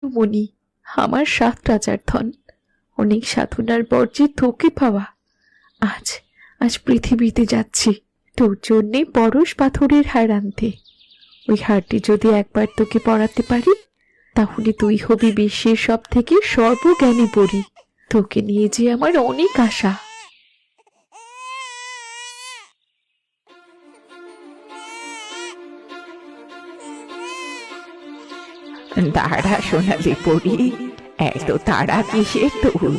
মনি, আমার 7 রাজার ধন, অনেক সাধনার পর যে তোকে পাওয়া, আজ আজ পৃথিবীতে যাচ্ছি তোর জন্যে পরশ পাথরের হার আনতে। ওই হারটি যদি একবার তোকে পরাতে পারি, তাহলে তুই হবি বিশ্বের সব থেকে সর্বজ্ঞানী পরী। তোকে নিয়ে যে আমার অনেক আশা। দাঁড়া সোনালি পরি, এত তাড়া কিসের তোর?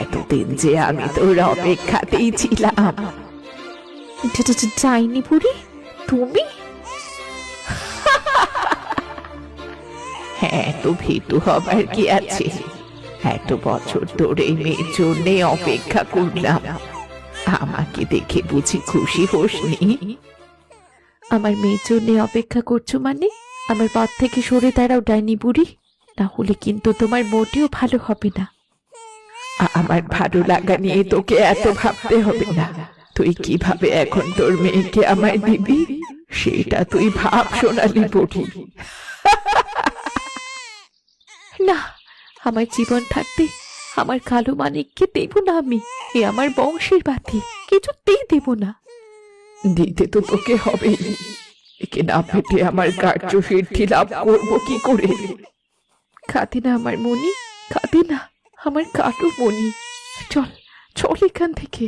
এতদিন যে আমি তোর অপেক্ষাতেই ছিলাম। যাইনি বুড়ি, তুমি? এত ভীতু হবার কি আছে? এত বছর ধরে এই মেয়ের জন্যে অপেক্ষা করলাম, আমাকে দেখে বুঝি খুশি হোসনি? আমার মেয়ের জন্য অপেক্ষা করছো মানে? আমার পথ থেকে সরে দাঁড়াও ডাইনি বুড়ি, তাহলে কিন্তু তোমার মোটেও ভালো হবে না। আমার ভালো লাগা নিয়ে তোকে এত ভাবতে হবে না। তুই কিভাবে এখন তোর মেয়েকে আমায় দিবি সেটা তুই ভাব সোনালি পরি। না, আমার জীবন থাকতে আমার কালো মানিককে দেব না আমি। এ আমার বংশের বাতি, কিছুতেই দেব না। দিতে তো তোকে হবেই, একে না পেতে আমার কার্য সিদ্ধি লাভ করবো কি করে? কাঁদে না আমার মনি, কাঁদে না আমার কালো মনি। চল চল এখান থেকে।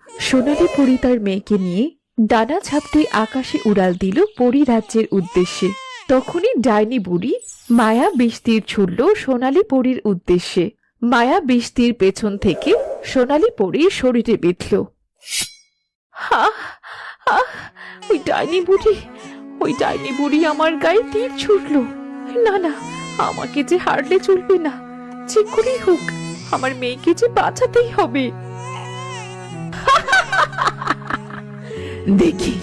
সোনালি পরি তার মেয়েকে নিয়ে ডানা ঝাপটে আকাশে উড়াল দিল পরি রাজ্যের উদ্দেশ্যে। তখনই ডাইনি বুড়ি মায়া বিষ তীর ছুড়ল সোনালি পরীর উদ্দেশ্যে। মায়া বিষ তীর পেছন থেকে সোনালি পরীর শরীরে বিঁধল। ওই ডাইনি বুড়ি আমার গায়ে তীর ছুড়ল। না না, আমাকে যে হারলে চলবে না, যে করেই হোক আমার মেয়েকে যে বাঁচাতেই হবে। দেখি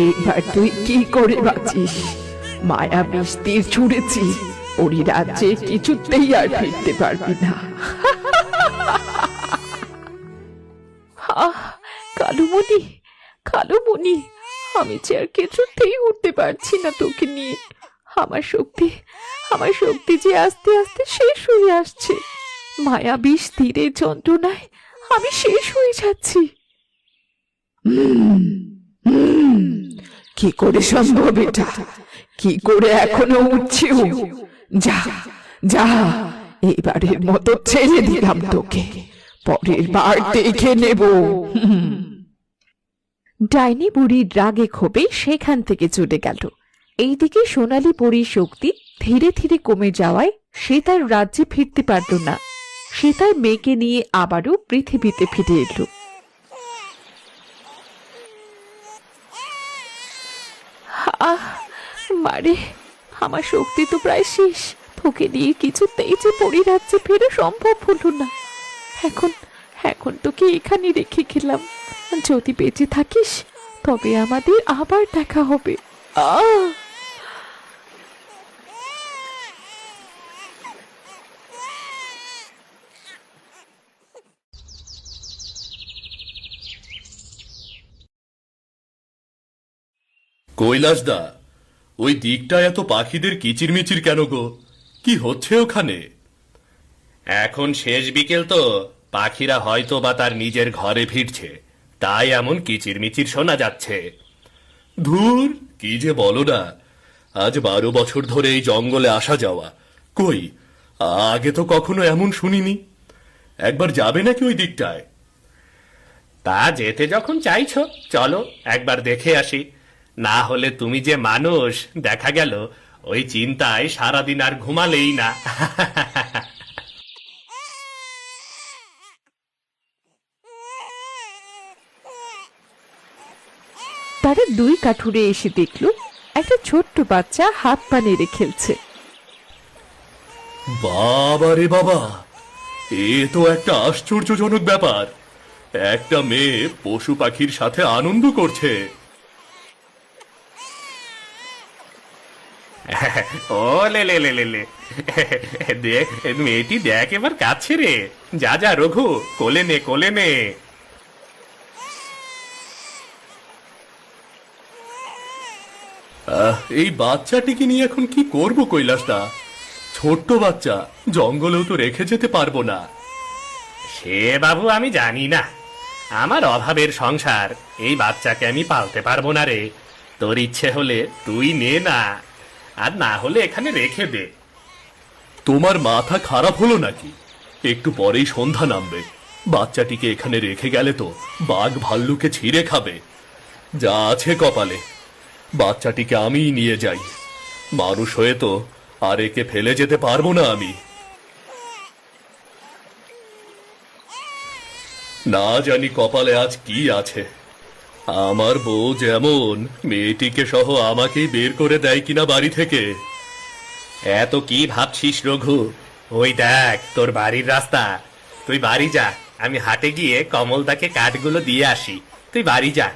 এবার তুই কি করে বাঁচিস। মায়া বিষ তীর ছুঁড়েছি, ওরই রাজ্যে কিছুতেই আর ফিরতে পারবি না। কালো মনি, আমি যে আর কিছুতেই উঠতে পারছি না তোকে নিয়ে। আমার শক্তি যে আস্তে আস্তে শেষ হয়ে আসছে। মায়া বিষ তীরের যন্ত্রণায় আমি শেষ হয়ে যাচ্ছি। কি করে সম্ভব এটা? কি করে এখনো উঠছিস? যা যা, এবারের মতো ছেড়ে দিলাম তোকে, পরের বার দেখে নেব। ডাইনি বুড়ির রাগে ক্ষোভে সেখান থেকে চলে গেল। এইদিকে সোনালি পরীর শক্তি ধীরে ধীরে কমে যাওয়ায় সে তার রাজ্যে ফিরতে পারল না। সে তার মেয়েকে নিয়ে আবারও পৃথিবীতে ফিরে এলো। মারে, আমার শক্তি তো প্রায় শেষ। তোকে নিয়ে কিছুতেই যে পরী রাজ্যে ফেরা সম্ভব হলো না। এখন তোকে এখানে রেখে গেলাম। যদি বেঁচে থাকিস তবে আমাদের আবার দেখা হবে। কৈলাসদা, ওই দিকটা এত পাখিদের কিচিরমিচির কেন গো? কি হচ্ছে ওখানে? এখন শেষ বিকেল তো, পাখিরা হয়তো বা তার নিজের ঘরে ফিরছে, তাই এমন কিচিরমিচির শোনা যাচ্ছে। ধুর, কি যে বলো না। আজ 12 বছর ধরে এই জঙ্গলে আসা যাওয়া, কই আগে তো কখনো এমন শুনিনি। একবার যাবে নাকি ওই দিকটায়? তা যেতে যখন চাইছো, চলো একবার দেখে আসি। না হলে তুমি যে মানুষ, দেখা গেল ওই চিন্তায় সারাদিন আর ঘুমালেই না। তারা 2 কাঠুরে এসে দেখল একটা ছোট্ট বাচ্চা হাত পা নেড়ে খেলছে। বাবা রে বাবা, এ তো একটা আশ্চর্যজনক ব্যাপার। একটা মেয়ে পশু পাখির সাথে আনন্দ করছে। ও লে লে লে লে লে, দেখ মেয়েটি, দেখ এবার কাছে রে। যা যা রঘু, কোলে নে কোলে নে। এই বাচ্চাটিকে নিয়ে এখন কি করব কৈলাসদা? ছোট্ট বাচ্চা, জঙ্গলেও তো রেখে যেতে পারবো না। সে বাবু আমি জানি না, আমার অভাবের সংসার, এই বাচ্চাকে আমি পালতে পারবো না রে। তোর ইচ্ছে হলে তুই নে না, আর না হলে এখানে রেখে দে। তোমার মাথা খারাপ হলো নাকি? একটু পরেই সন্ধ্যা নামবে, বাচ্চাটিকে এখানে রেখে গেলে তো বাঘ ভাল্লুকে ছিঁড়ে খাবে। যা আছে কপালে, বাচ্চাটিকে আমিই নিয়ে যাই। মানুষ হয়ে তো আর একে ফেলে যেতে পারবো না আমি। না জানি কপালে আজ কি আছে। আমার বউ যেমন মেয়েটিকে সহ আমাকেই বের করে দেয় কিনা বাড়ি থেকে। এত কি ভাবছিস রঘু? ওই দেখ তোর বাড়ির রাস্তা। তুই বাড়ি যা, আমি হাটে গিয়ে কমলদাকে কাঠগুলো দিয়ে আসি। তুই বাড়ি যা।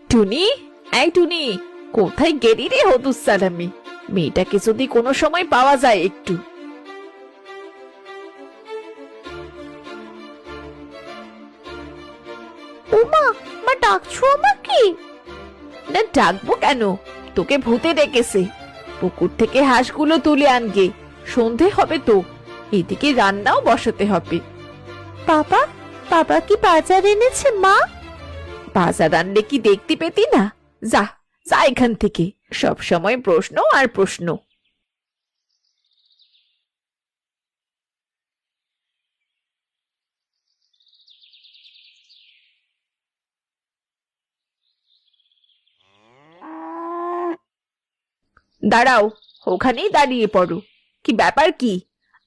টুনি, এই টুনি, কোথায় গেলি রে হতুসালামি? মেয়েটাকে যদি কোনো সময় পাওয়া যায় একটু। ওমা, মা ডাকছো আমাকে? না ডাকবো কেন, তোকে ভূতে ডেকেছে। পুকুর থেকে হাঁসগুলো তুলে আনগে, সন্ধে হবে তো, এদিকে রান্নাও বসাতে হবে। বাবা, বাবা কি বাজার এনেছে মা? বাজার আনলে কি দেখতে পেতি না? যা যা এখান থেকে, সব সময় প্রশ্ন আর প্রশ্ন। দাঁড়াও, ওখানেই দাঁড়িয়ে পড়ো। কি ব্যাপার কি?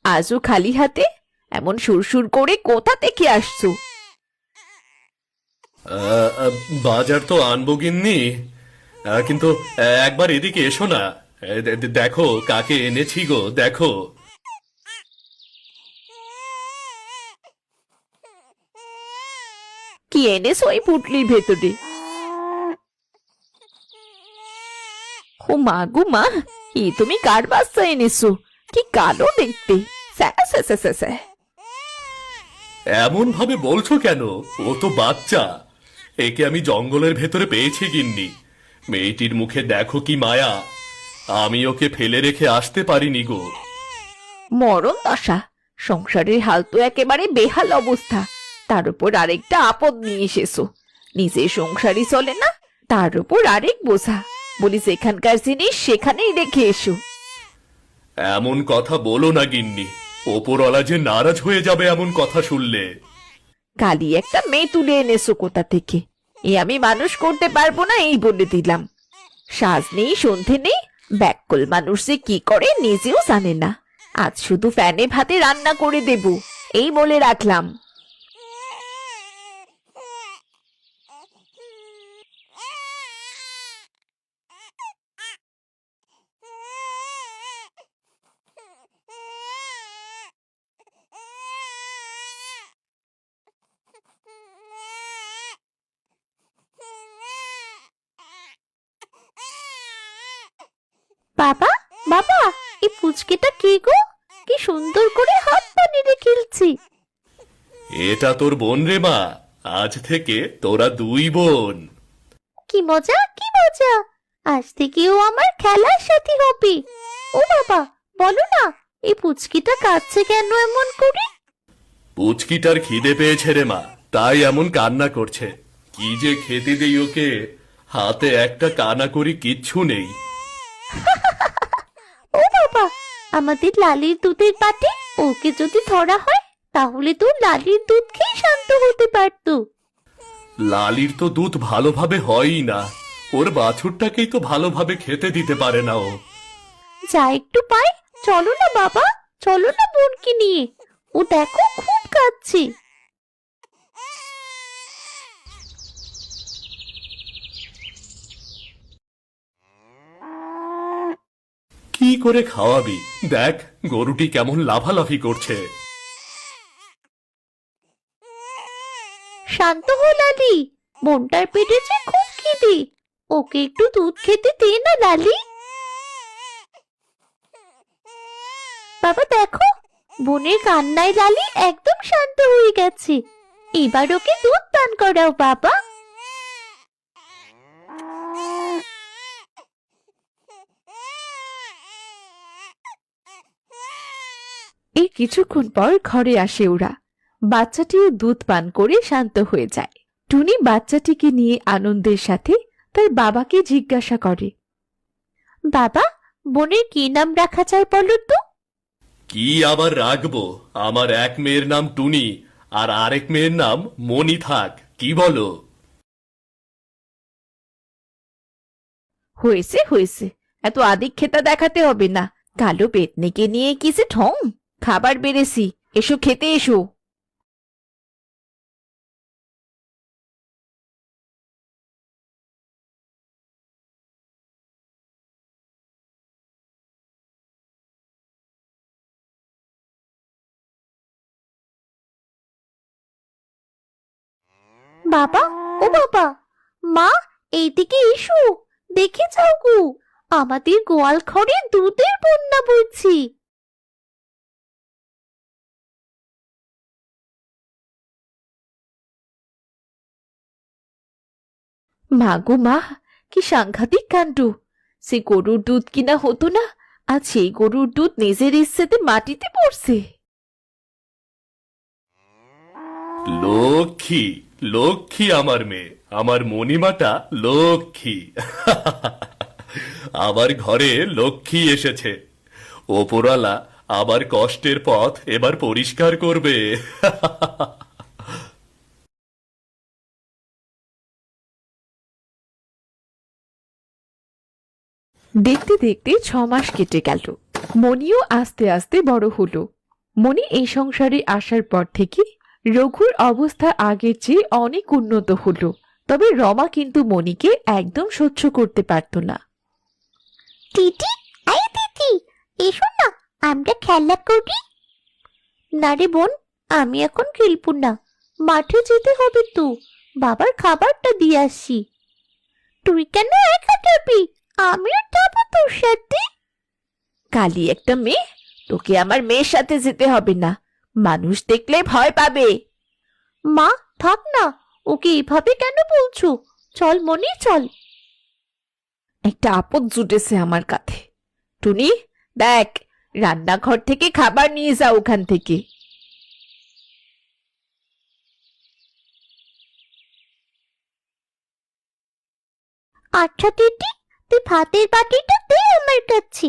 আজও খালি হাতে? এমন সুরসুর করে কোথা থেকে আসছো? বাজার তো আনবো গিন্নি, কিন্তু একবার এদিকে এসো না। দেখো কাকে এনেছি গো, দেখো। কি এনেছো ওই পুটলির ভেতরে? ও মা গো মা, এ তুমি কার বাচ্চা এনেছো? কি কালো দেখতে, স্যা স্যা স্যা স্যা স্যা। এমন ভাবে বলছো কেন? ও তো বাচ্চা, একে আমি জঙ্গলের ভেতরে পেয়েছি গিন্নি। মেয়েটির মুখে দেখো কি মায়া, আমি ওকে ফেলে রেখে আসতে পারিনি গো। মরণ দশা, সংসারের হাল তো একেবারে বেহাল অবস্থা, তার উপর আরেকটা আপদ নিয়ে এসেছো। নিজের সংসারই চলে না, তার উপর আরেক বোঝা। বলি যেখানকার জিনিস সেখানেই রেখে এসো। এমন কথা বলো না গিন্নি, ওপরওয়ালা যে নারাজ হয়ে যাবে এমন কথা শুনলে। কালি একটা মেয়ে তুলে এনেছো কোথা থেকে, এ আমি মানুষ করতে পারবো না এই বলে দিলাম। সাজ নেই সন্ধে নেই, ব্যাককল মানুষ যে কি করে নিজেও জানে না। আজ শুধু ফ্যানে ভাতে রান্না করে দেব, এই বলে রাখলাম। বাবা, বাবা, এই পুচকেটা কে গো? কি সুন্দর করে হাত পা নেড়ে খেলছি। এটা তোর বোন রে মা, আজ থেকে তোরা দুই বোন। কি মজা, কি মজা! আজ থেকে ও আমার খেলার সাথী হবে। ও বাবা, বলো না, এই পুচকিটা কাঁদছে কেন এমন করে? পুচকিটার খিদে পেয়েছে রে মা, তাই এমন কান্না করছে। কি যে খেতে দেই ওকে, হাতে একটা কানাকড়ি কিচ্ছু নেই। ও বাবা, আমাদের লালির দুধের পাটে ওকে যদি ধরা হয়, তাহলে তো লালির দুধ খেয়ে শান্ত হতে পারতো। লালির তো দুধ ভালোভাবে হয়ই না, ওর বাছুরটাকেই তো ভালোভাবে খেতে দিতে পারে না ও। যা একটু পাই, চলো না বাবা, চলো না বোনকে নিয়ে। ও দেখো খুব কাঁদছে। কি করে খাওয়াবি? দেখ গরুটি কেমন লাফালাফি করছে। শান্ত হো লালি, বোনটার পেটে যে খুব খিদে, ওকে একটু দুধ খেতে দে না লালি। বাবা দেখো, বোনের কান্নায় লালি একদম শান্ত হয়ে গেছে। এবার ওকে দুধ পান করাও বাবা। এই কিছুক্ষণ পর ঘরে আসে ওরা। বাচ্চাটিও দুধ পান করে শান্ত হয়ে যায়। টুনি বাচ্চাটিকে নিয়ে আনন্দের সাথে তার বাবাকে জিজ্ঞাসা করে, বাবা, বোনের কি নাম রাখা যায় বলো তো? কি আবার রাখবো? আমার এক মেয়ের নাম টুনি আর আরেক মেয়ের নাম মনি। থাক, কি বলো? হয়েছে হয়েছে, এত আদিক্ষেতা দেখাতে হবে না। কালো পেতনিকে নিয়ে কিসে ঠং? খাবার বেড়েছি, এসো খেতে এসো। বাবা, ও বাবা, মা, এইদিকে এসো, দেখে যাও গো, আমাদের গোয়াল ঘরে দুধের বন্যা বইছে। মা গো মা, কি সাংঘাতিক কাণ্ড! সে গরুর দুধ কিনা হতো না, আর সেই গরুর দুধ নিজের ইচ্ছেতে মাটিতে পড়ছে। লক্ষ্মী, লক্ষ্মী আমার মেয়ে, আমার মণিমাটা লক্ষ্মী। আবার ঘরে লক্ষ্মী এসেছে। ওপরওয়ালা আবার কষ্টের পথ এবার পরিষ্কার করবে। দেখতে দেখতে 6 মাস কেটে গেল। মণিও আস্তে আস্তে বড় হলো। মণি এই সংসারে আসার পর থেকে রঘুর অবস্থা আগের চেয়ে অনেক উন্নত হলো। তবে রমা কিন্তু মণিকে একদম সহ্য করতে পারত না। দিদি, এই দিদি, এসো না, আমরা খেলা করি। না রে বোন, আমি এখন খেলবো না, মাঠে যেতে হবে তো, বাবার খাবারটা দিয়ে আসি। তুই কেন একা যাবি? আমিও যাবো তোর সাথে। কালি একটা মেয়ে, তোকে আমার মেয়ের সাথে যেতে হবে না, মানুষ দেখলে ভয় পাবে। মা, থাক না, ওকে এভাবে কেন বলছো? চল মনি, চল। একটা আপদ জুটেছে আমার কাছে। টুনি, দেখ, রান্নাঘর থেকে খাবার নিয়ে যা ওখান থেকে। আচ্ছা দিদি, তুই ভাতের বাটিটা দে আমার কাছে।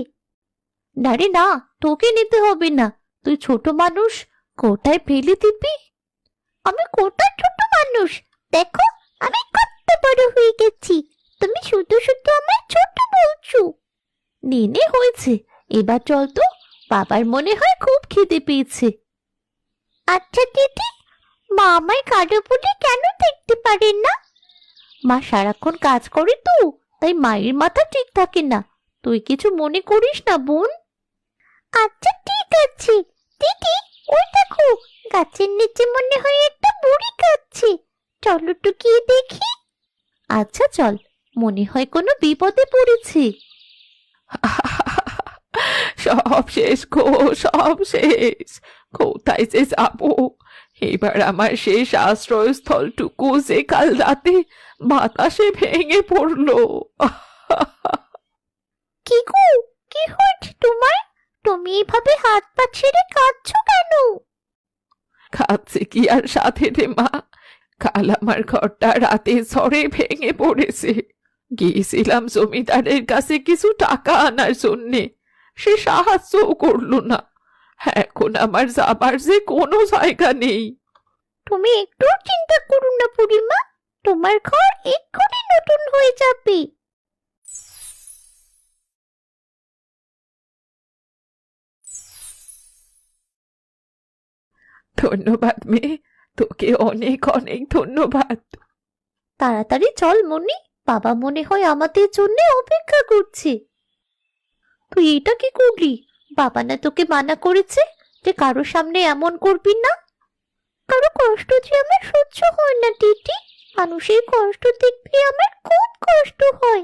না রে না, তোকে নিতে হবে না, তুই ছোট মানুষ, কোথায় ফেলে দিবি? আমি কোথায় ছোট মানুষ? দেখো, আমি কত বড় হয়ে গেছি, তুমি শুধু শুধু আমার ছোট বলছো। নেনে হয়েছে, এবার চল তো, বাবার মনে হয় খুব খিদে পেয়েছে। আচ্ছা দিদি, মা আমায় কালো বলে কেন দেখতে পারেন না? মা সারাক্ষণ কাজ করে তো, তাই মায়ের মাথা ঠিক থাকে না, তুই কিছু মনে করিস না বোন। আচ্ছা ঠিক আছে দিদি, ওই দেখো, গাছের নিচে মনে হয় একটা বুড়ি কাঁদছে, চলো তো গিয়ে দেখি। আচ্ছা চল, মনে হয় কোনো বিপদে পড়েছে। সব শেষ গো, সব শেষ। কোথায় যে যাবো? এবার আমার শেষ আশ্রয়স্থলটুকু যে কাল রাতে বাতাসে ভেঙে পড়লো। কি গো, কি হয়েছে তোমার? তুমি এভাবে হাত পা ছেড়ে কাঁদছো কেন? খাচ্ছে কি আর সাথে রে মা, কাল আমার ঘরটা রাতে ঝড়ে ভেঙে পড়েছে। গিয়েছিলাম জমিদারের কাছে কিছু টাকা আনার জন্যে, সে সাহায্যও করলো না। এখন আমার যাবার যে কোনো জায়গা নেই। তুমি একটু চিন্তা করো না বুড়িমা, তোমার ঘর এক্ষুনি নতুন হয়ে যাবে। ধন্যবাদ মেয়ে, তোকে অনেক অনেক ধন্যবাদ। তাড়াতাড়ি চল মনি, বাবা মনে হয় আমাদের জন্য অপেক্ষা করছে। তুই এটা কি করলি? বাবা না তোকে মানা করেছে যে কারো সামনে এমন করবি না? কারো কষ্ট যে আমার সহ্য হয় না দিদি, মানুষের কষ্ট দেখলে আমার খুব কষ্ট হয়।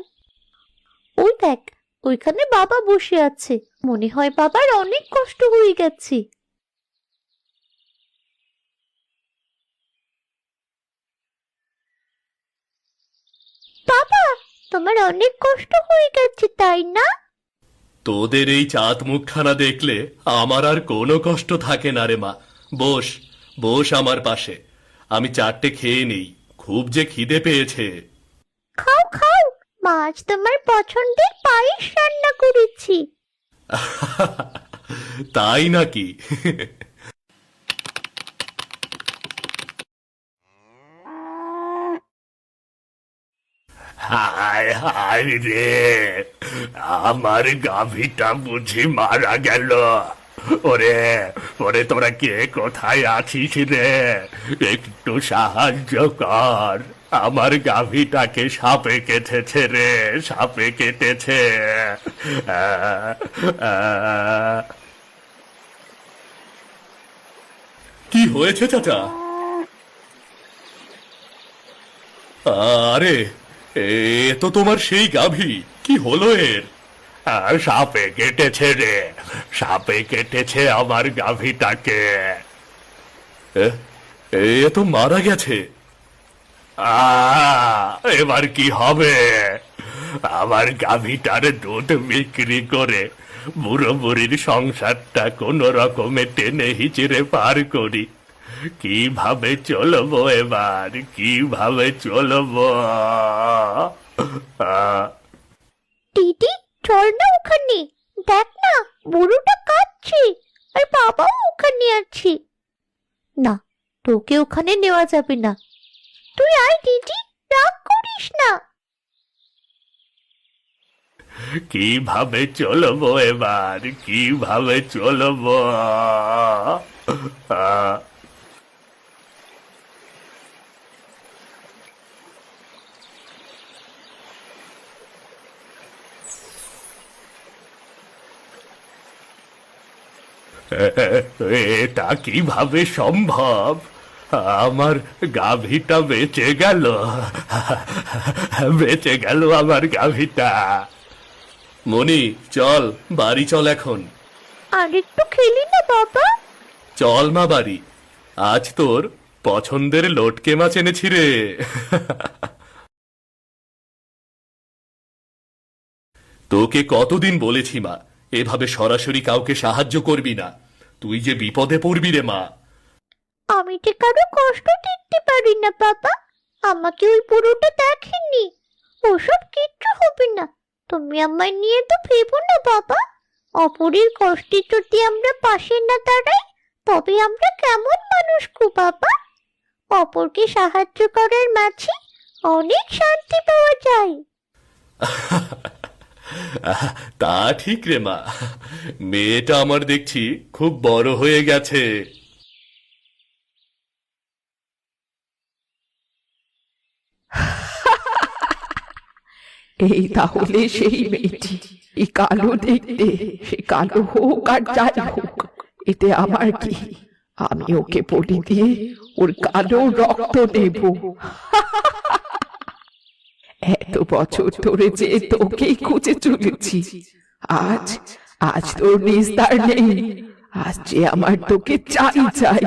ওই দেখ, ওইখানে বাবা বসে আছে, মনে হয় বাবার অনেক কষ্ট হয়ে গেছে। তোমার অনেক কষ্ট হয়ে গেছে তাই না? তোদের এই চাঁদ মুখখানা দেখলে আমার আর কোনো কষ্ট থাকে না রে মা। বস, বস আমার পাশে, আমি চারটে খেয়ে নেই, খুব যে খিদে পেয়েছে। খাও খাও, মাছ তোমার পছন্দের পায়েস রান্না করেছি। তাই নাকি? হায় হায় রে, আমার গাভীটা বুঝি মারা গেল। ওরে ওরে, তোরা কে কোথায় আছিস রে? একটু সাহায্য কর, আমার গাভীটাকে সাপে কেটেছে রে, সাপে কেটেছে। কি হয়েছে চাচা? আরে, এ তো তোমার সেই গাভী, কি হলো এর? সাপে কেটেছে রে, সাপে কেটেছে আমার গাভীটাকে। এ, এ তো মারা গেছে। এবার কি হবে? আমার গাভীটার দুধ বিক্রি করে বুড়ো বুড়ির সংসারটা কোন রকমে টেনে হিচড়ে পার করি। কিভাবে চলবো এবার, কিভাবে চলবো? দিদি চল না ওখানে, দেখ না বুড়োটা কাঁদছে, আর বাবাও ওখানে আছে। না, তোকে ওখানে নেওয়া যাবে না। তুই আয় দিদি, রাগ করিস না। কিভাবে চলবো এবার, কিভাবে চলবো? এটা কিভাবে সম্ভব? আমার গাভীটা বেঁচে গেল, বেঁচে গেল আমার গাভীটা। মনি, চল বাড়ি চল এখন। আর একটু খেলি না বাবা? চল মা বাড়ি, আজ তোর পছন্দের লটকে মাছ এনেছি রে। তোকে কতদিন বলেছি মা, এভাবে সরাসরি কাউকে সাহায্য করবি না, তুই যে বিপদে পড়বি রে মা। আমি যে কারো কষ্ট দেখতে পারি না বাবা, আমাকে ওই বুড়োটা দেখেনি। ওসব কিচ্ছু হবে না, তুমি আমায় নিয়ে তো ভেবো না বাবা। অপরের কষ্টে যদি আমরা পাশে না দাঁড়াই, তবে আমরা কেমন মানুষ গো বাবা? অপরকে সাহায্য করার মাঝে অনেক শান্তি পাওয়া যায়। তা ঠিক রে মা, মেয়েটা আমার দেখছি খুব বড় হয়ে গেছে। এই তাহলে সেই মেয়েটি, এই কালো দেখতে, সে কালো হোক আর যাই হোক, এতে আমার কি? আমি ওকে বলি দিয়ে ওর কালো রক্ত নেব। এত বছর ধরে যে তোকেই খুঁজে চলেছি, আজ আজ তোর নিস্তার নেই, আজ যে আমার তোকে চাই চাই।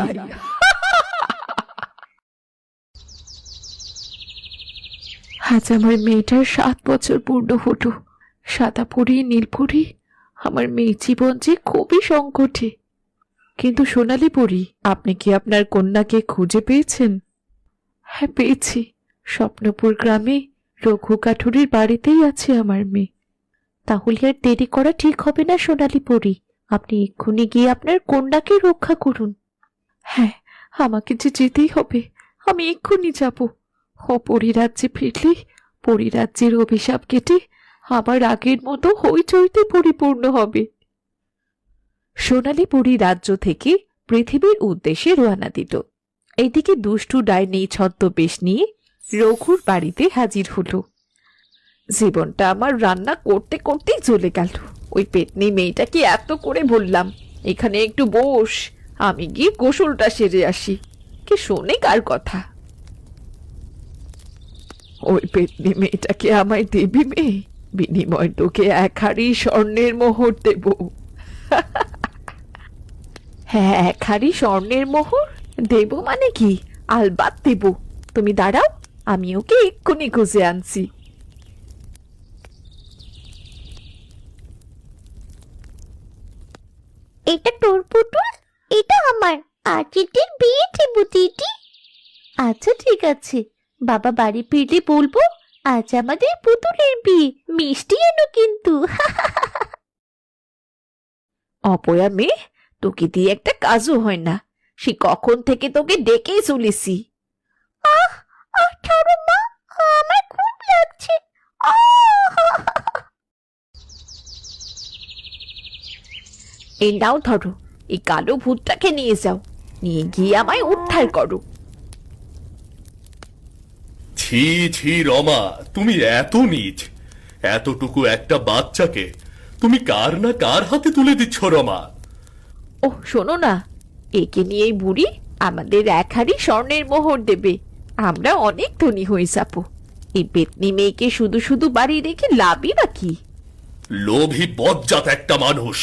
আজ আমার মেয়েটার 7 বছর পূর্ণ হলো। সাদা পরি নীলপরি, আমার মেয়ে জীবন যে খুবই সংকটে। কিন্তু সোনালী পরি, আপনি কি আপনার কন্যাকে খুঁজে পেয়েছেন? হ্যাঁ পেয়েছি, স্বপ্নপুর গ্রামে রঘু কাঠুরির বাড়িতেই আছে আমার মেয়ে। তাহলে আর দেরি করা ঠিক হবে না সোনালী পরি, আপনি এক্ষুনি গিয়ে আপনার কন্যাকে রক্ষা করুন। হ্যাঁ, আমাকে যে যেতেই হবে, আমি এক্ষুনি যাব। পরিরাজ্যে ফিরলে পরিরাজ্যের অভিশাপ কেটে আবার আগের মতো হইচইতে পরিপূর্ণ হবে। সোনালী পরি রাজ্য থেকে পৃথিবীর উদ্দেশ্যে রওনা দিল। এইদিকে দুষ্টু ডাইনি ছদ্মবেশ নিয়ে রঘুর বাড়িতে হাজির হলো। জীবনটা আমার রান্না করতে করতেই চলে গেল। ওই পেটনি মেয়েটাকে এত করে বললাম এখানে একটু বস, আমি গিয়ে গোসলটা সেরে আসি, কে শোনে কার কথা? ওই পেটনি মেয়েটাকে আমায় দেবি মেয়ে, বিনিময় তোকে 1 হাঁড়ি স্বর্ণের মোহর দেব। হ্যাঁ, 1 হাঁড়ি স্বর্ণের মোহর দেব মানে কি? আলবাত দেব, তুমি দাঁড়াও, আমি ওকে এক্ষুনি খুঁজে আনছি। এটা তোর পুতুল, এটা আমার। আজ এদের বিয়ে দেব দিদি। আচ্ছা ঠিক আছে, বাবা বাড়ি ফিরলে বলবো আজ আমাদের পুতুলের বিয়ে, মিষ্টি এনো কিন্তু। অপয়া মেয়ে, তোকে দিয়ে একটা কাজও হয় না। সে কখন থেকে তোকে ডেকেই চলেছি। আহ আহ ছাড়ো মা, আমার খুব লাগছে। আহ! এই নাও ধরো, এই কালো ভূতটাকে নিয়ে যাও, নিয়ে গিয়ে আমায় উদ্ধার করো। ছি ছি রমা, তুমি এত নীচ! এতটুকু একটা বাচ্চাকে তুমি কার না কার হাতে তুলে দিচ্ছ রমা। ও শোনো না, একে নিয়ে এই বুড়ি আমাদের এক হাড়ি স্বর্ণের মোহর দেবে। আমরা অনেক ধনী হয়ে যাবো। এই পেতনি মেয়েকে শুধু শুধু বাড়ি রেখে লাভই বা কি? লোভী বজ্জাত একটা মানুষ!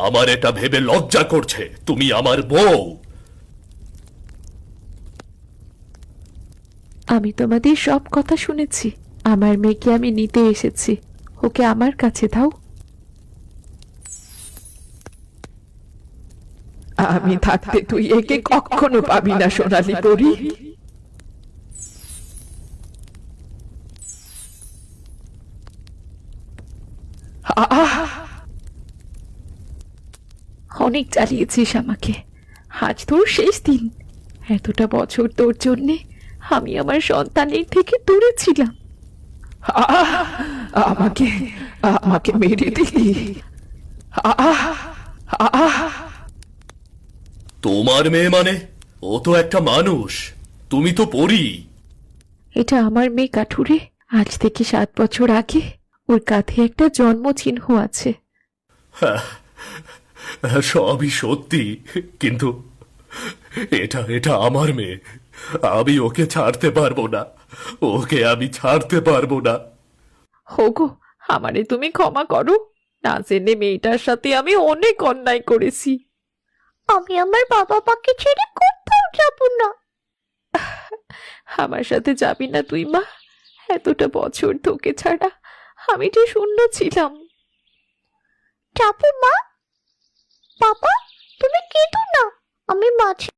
আমার এটা ভেবে লজ্জা করছে, তুমি আমার বউ। আমি তোমাদের সব কথা শুনেছি। আমার মেয়েকে আমি নিতে এসেছি, ওকে আমার কাছে দাও। আমি থাকতে তুই একে কখনো পাবি না সোনালি পরি। অনেক জ্বালিয়েছিস আমাকে, আজ তোর শেষ দিন। এতটা বছর তোর জন্যে আমি আমার সন্তানের থেকে দূরে ছিলাম। আমাকে আমাকে মেরে দিলি। তোমার মেয়ে মানে? ও তো একটা মানুষ, তুমি তো পরী। এটা আমার মেয়ে কাঠুরে। আজ থেকে 7 বছর আগে ওর কাঁধে একটা জন্ম চিহ্ন আছে। সবই সত্যি, কিন্তু এটা এটা আমার মেয়ে। আমি ওকে ছাড়তে পারবো না, ওকে আমি ছাড়তে পারবো না। হোগো, আমারে তুমি ক্ষমা করো। না জেনে মেয়েটার সাথে আমি অনেক অন্যায় করেছি। আমি আমার বাবা মাকে ছেড়ে কোথাও যাব না। আমার সাথে যাবি না তুই মা? এতটা বছর তোকে ছাড়া আমি যে শূন্য ছিলাম। যাবো মা। বাবা তুমি কেঁদো না, আমি মাঝে